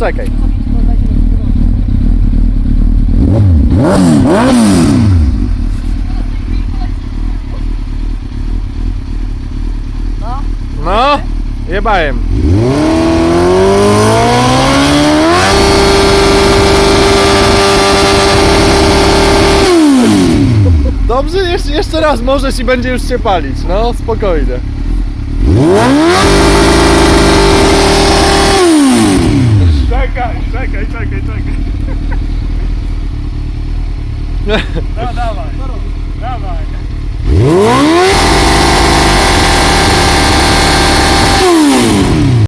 Poczekaj. No, jebałem. Dobrze, jeszcze raz możesz i będzie już się palić. No, spokojnie. Czekaj. No dawaj.